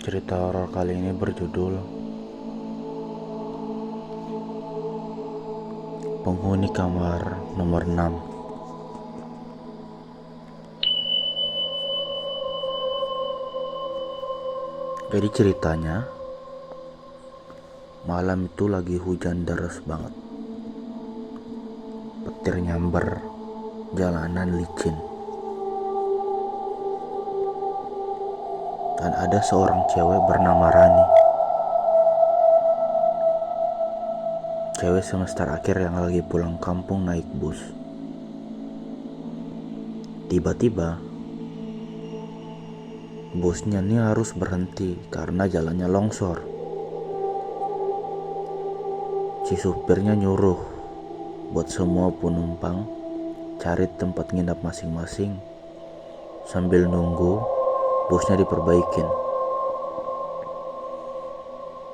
Cerita horor kali ini berjudul Penghuni Kamar Nomor 6. Jadi ceritanya, malam itu lagi hujan deras banget. Petir nyamber, jalanan licin. Dan ada seorang cewek bernama Rani. Cewek semester akhir yang lagi pulang kampung naik bus. Tiba-tiba busnya nih harus berhenti karena jalannya longsor. Si supirnya nyuruh buat semua penumpang cari tempat nginap masing-masing sambil nunggu busnya diperbaikin.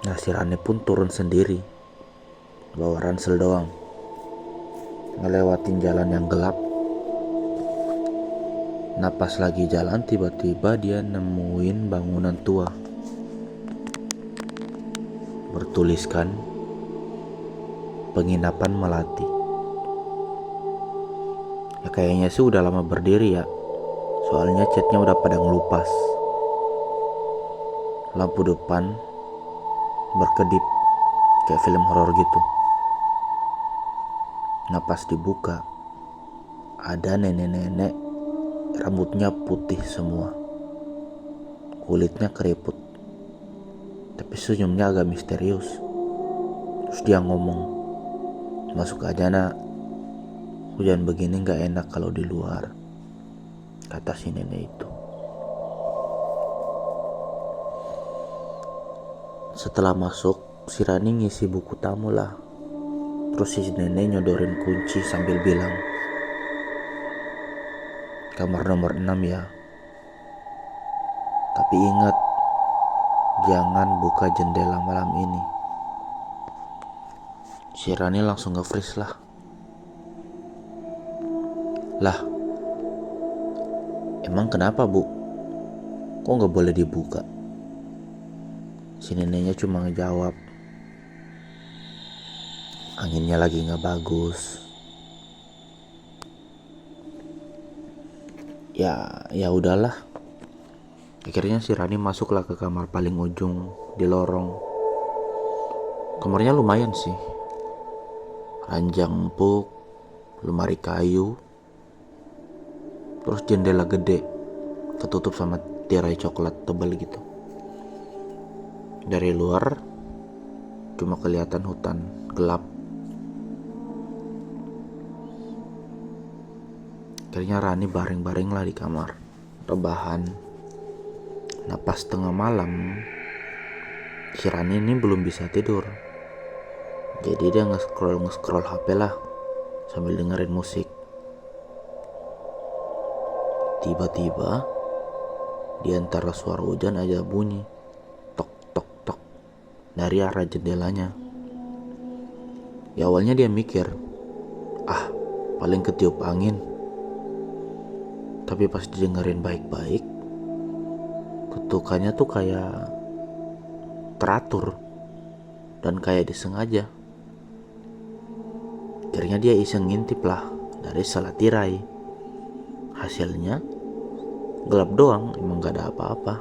Nah, si Rani pun turun sendiri, bawa ransel doang, ngelewatin jalan yang gelap. Nah, pas lagi jalan tiba-tiba dia nemuin bangunan tua bertuliskan Penginapan Melati. Ya kayaknya sih udah lama berdiri ya, soalnya catnya udah pada ngelupas. Lampu depan berkedip kayak film horor gitu. Nah, pas dibuka ada nenek-nenek, rambutnya putih semua, kulitnya keriput, tapi senyumnya agak misterius. Terus dia ngomong, "Masuk aja nak, hujan begini gak enak kalau di luar," kata si nenek itu. Setelah masuk, si Rani ngisi buku tamu lah. Terus si nenek nyodorin kunci sambil bilang, "Kamar nomor 6 ya. Tapi ingat, jangan buka jendela malam ini." Si Rani langsung nge-freeze lah. "Lah, emang kenapa bu? Kok gak boleh dibuka?" Si neneknya cuma ngejawab, "Anginnya lagi gak bagus." Ya udahlah. Akhirnya si Rani masuklah ke kamar paling ujung di lorong. Kamarnya lumayan sih. Ranjang empuk, lemari kayu, terus jendela gede ketutup sama tirai coklat tebal gitu. Dari luar cuma kelihatan hutan gelap. Akhirnya Rani baring-baring lah di kamar, rebahan. Nah, pas tengah malam, si Rani ini belum bisa tidur. Jadi dia nge-scroll HP lah sambil dengerin musik. Tiba-tiba di antara suara hujan aja bunyi tok tok tok dari arah jendelanya. Ya awalnya dia mikir, paling ketiup angin. Tapi pas didengerin baik-baik, ketukannya tuh kayak teratur dan kayak disengaja. Akhirnya dia iseng ngintip lah dari salah tirai. Hasilnya gelap doang, emang gak ada apa-apa.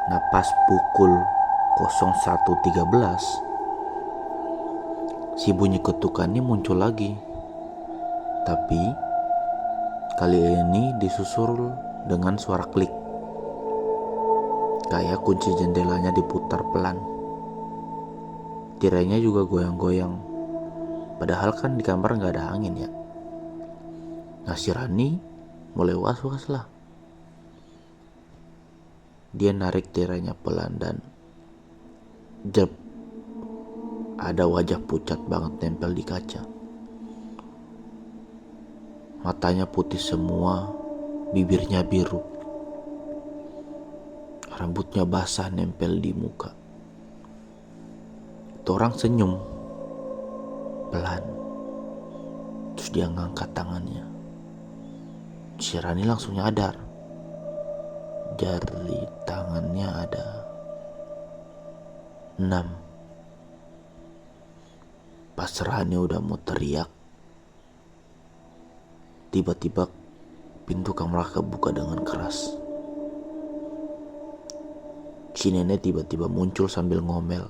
Nah, pas pukul 01.13 si bunyi ketukannya muncul lagi. Tapi kali ini disusul dengan suara klik, kayak kunci jendelanya diputar pelan. Tirainya juga goyang-goyang, padahal kan di kamar gak ada angin ya. Nah, si Rani mulai was-was lah. Dia narik tirainya pelan dan jep, ada wajah pucat banget nempel di kaca. Matanya putih semua, bibirnya biru, rambutnya basah nempel di muka. Itu orang senyum pelan, terus dia ngangkat tangannya. Si Rani langsung nyadar Jari tangannya ada 6. Pas Rani udah mau teriak, tiba-tiba pintu kamar kebuka dengan keras. Si nenek tiba-tiba muncul sambil ngomel.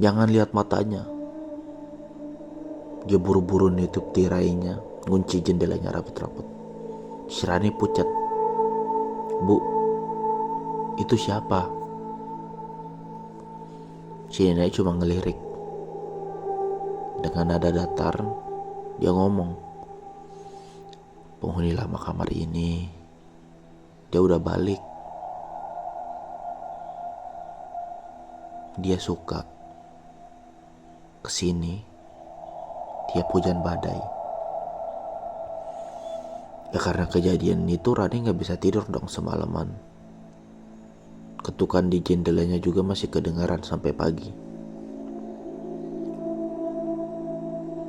Jangan lihat matanya. Dia buru-buru nutup tirainya, ngunci jendelanya rapat-rapat. Si Rani pucat. Bu, itu siapa? Si nenek cuma ngelirik. Dengan nada datar, dia ngomong, penghuni lama kamar ini, dia udah balik. Dia suka kesini tiap hujan badai. Ya karena kejadian itu Rani gak bisa tidur dong semalaman. Ketukan di jendelanya juga masih kedengaran sampai pagi.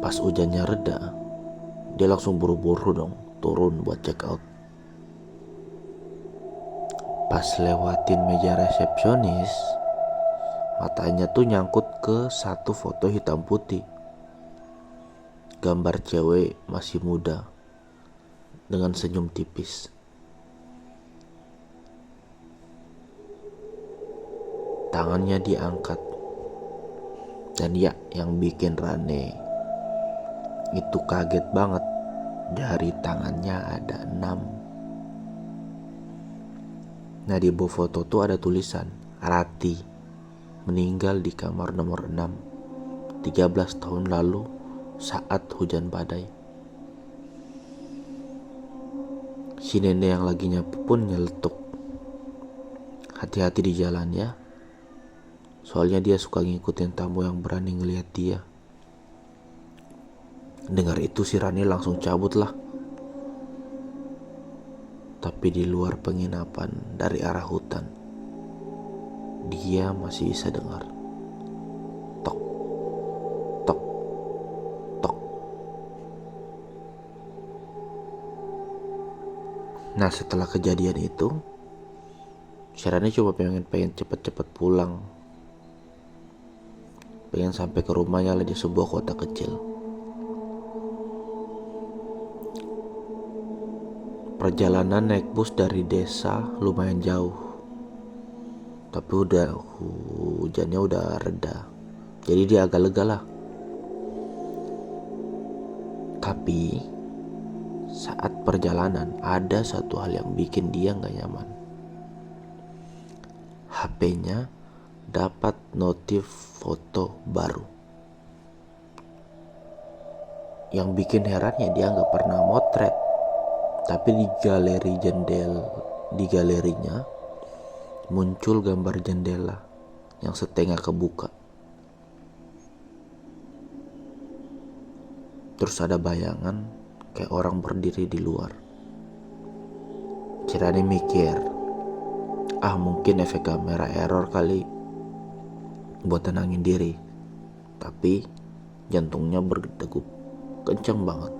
Pas hujannya reda, dia langsung buru-buru dong turun buat check out. Pas lewatin meja resepsionis, matanya tuh nyangkut ke satu foto hitam putih. Gambar cewek masih muda dengan senyum tipis. Tangannya diangkat. Dan ya, yang bikin Rane itu kaget banget, jari tangannya ada 6. Nah, di bawah foto tuh ada tulisan Rati meninggal di kamar nomor 6 13 tahun lalu saat hujan badai. Si nenek yang lagi nyapu pun nyeletuk, hati-hati di jalan ya, soalnya dia suka ngikutin tamu yang berani ngelihat dia. Dengar itu si Rani langsung cabut lah. Tapi di luar penginapan dari arah hutan, dia masih bisa dengar tok, tok, tok. Nah, setelah kejadian itu, si Rani coba pengen cepet-cepet pulang. Pengen sampai ke rumahnya di sebuah kota kecil. Perjalanan naik bus dari desa lumayan jauh. Tapi hujannya udah reda. Jadi dia agak lega lah. Tapi saat perjalanan ada satu hal yang bikin dia gak nyaman. HP-nya dapat notif foto baru. Yang bikin herannya dia gak pernah motret. Tapi di galerinya muncul gambar jendela yang setengah kebuka. Terus ada bayangan kayak orang berdiri di luar. Cirani mikir, mungkin efek kamera error kali buat tenangin diri. Tapi jantungnya berdegup kencang banget.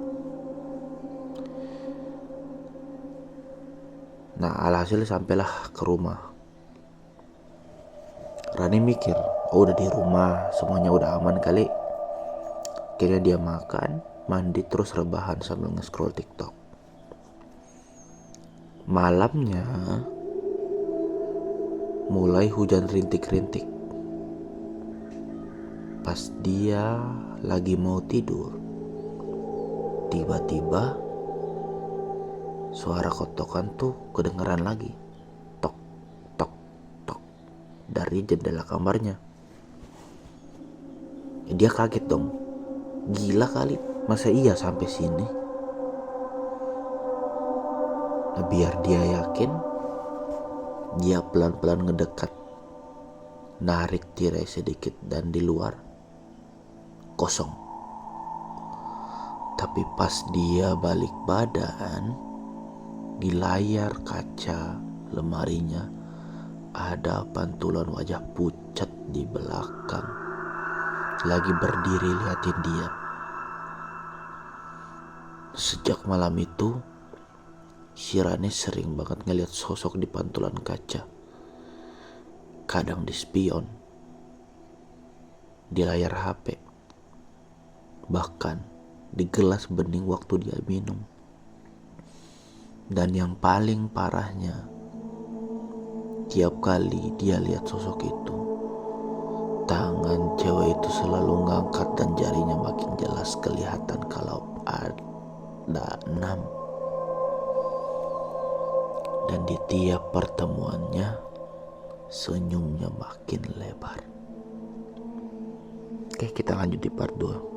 Nah, alhasil sampailah ke rumah. Rani mikir, udah di rumah, semuanya udah aman kali. Akhirnya dia makan, mandi, terus rebahan sambil nge-scroll TikTok. Malamnya mulai hujan rintik-rintik. Pas dia lagi mau tidur, tiba-tiba suara kotokan tuh kedengeran lagi. Tok, tok, tok. Dari jendela kamarnya. Dia kaget dong. Gila kali, masa iya sampai sini? Nah, biar dia yakin, dia pelan-pelan ngedekat. Narik tirai sedikit dan di luar kosong. Tapi pas dia balik badan, di layar kaca lemarinya ada pantulan wajah pucat di belakang, lagi berdiri liatin dia. Sejak malam itu si Rani sering banget ngeliat sosok di pantulan kaca. Kadang di spion, di layar HP, bahkan di gelas bening waktu dia minum. Dan yang paling parahnya, tiap kali dia lihat sosok itu, tangan cewek itu selalu ngangkat dan jarinya makin jelas kelihatan kalau ada 6. Dan di tiap pertemuannya, senyumnya makin lebar. Oke, kita lanjut di part 2.